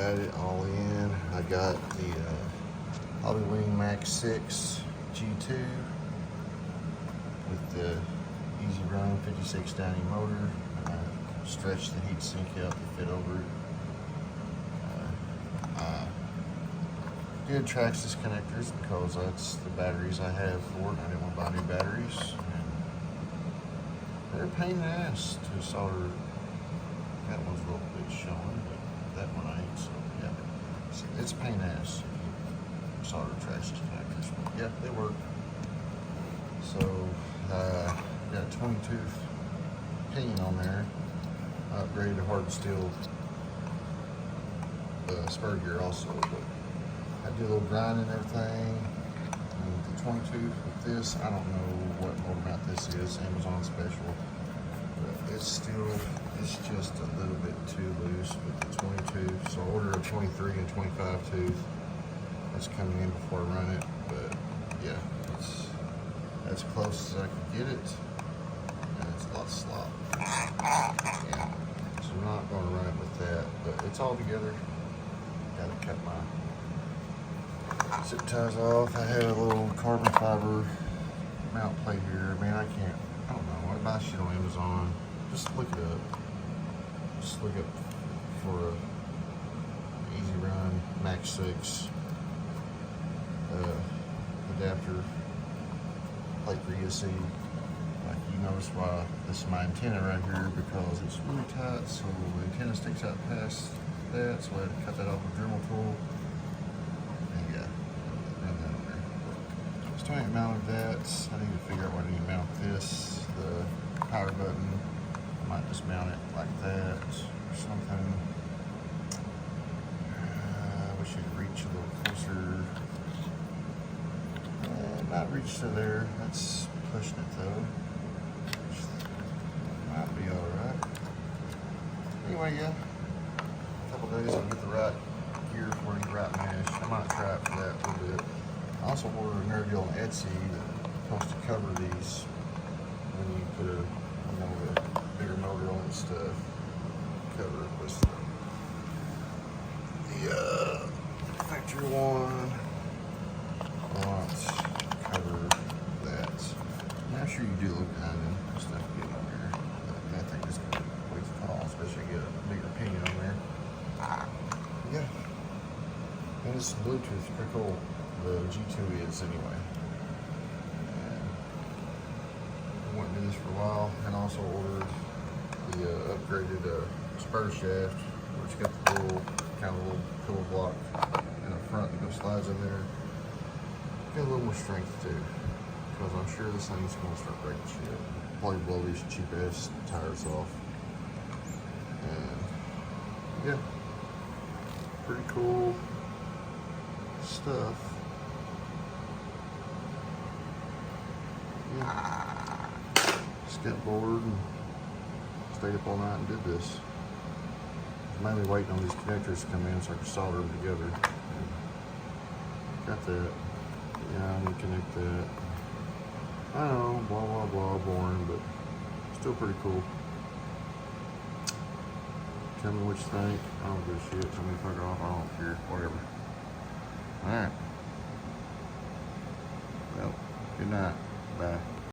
got it all in. I got the Hobbywing max6 G2 with the ezrun 56 Downing motor. Stretched the heat sink out to fit over it. Did Traxxas connectors because that's the batteries I have for it. I didn't want to buy new batteries. And they're a pain in the ass to solder. That one's a little bit showing, but that one ain't. So yeah, it's a pain in the ass if you solder Traxxas connectors. But yeah, they work. So got a 20-tooth pinion on there. I upgraded to hardened steel spur gear also, but I do a little grinding and everything. And the 22 with this, I don't know what motor mount this is, Amazon special, but it's just a little bit too loose with the 22. So I ordered a 23 and 25 tooth. That's coming in before I run it, but yeah, it's as close as I can get it, and it's a lot of slop. Yeah, so I'm not going to run it with that, but it's all together. Got to cut my zip ties off. I have a little carbon fiber mount plate here. Man, I don't know. I buy shit on Amazon. Just look it up. Just look up for a ezrun max6 adapter plate for ESC. Like you notice why this is my antenna right here, because it's really tight, so the antenna sticks out past that, so I had to cut that off with a Dremel tool. And yeah, run that on there. So I ain't mounted that. I need to figure out where I need to mount this. The power button, I might just mount it like that or something. I wish I could reach a little closer. Not reach to there. That's pushing it though. Might be alright. Anyway, yeah. Days I'll get the right gear for the right mesh. I might try it for that a little bit. I also ordered a nerdy on Etsy that's supposed to cover these when you put a bigger motor on and stuff. Cover it with the factory one. Not cover that. I'm sure you do look behind them. Stuff getting on there. But I think it's going to be way too tall, especially get a bigger pinion on there. Yeah, and it's Bluetooth, pretty cool. The G2 is anyway. And I wanted to do this for a while, and also ordered the upgraded spur shaft, which got the little kind of little pillow block in the front that goes slides in there. Got a little more strength too, because I'm sure this thing's gonna start breaking shit. Probably blow these cheap ass tires off. And yeah. Pretty cool stuff. Yeah. Stepped bored and stayed up all night and did this. I'm mainly waiting on these connectors to come in so I can solder them together. And got that. Yeah, I'm gonna connect that. I know, blah blah blah, boring, but still pretty cool. Tell me what you think. I don't give a shit. Tell me to fuck off. I don't care. Whatever. Alright. Well, good night. Bye.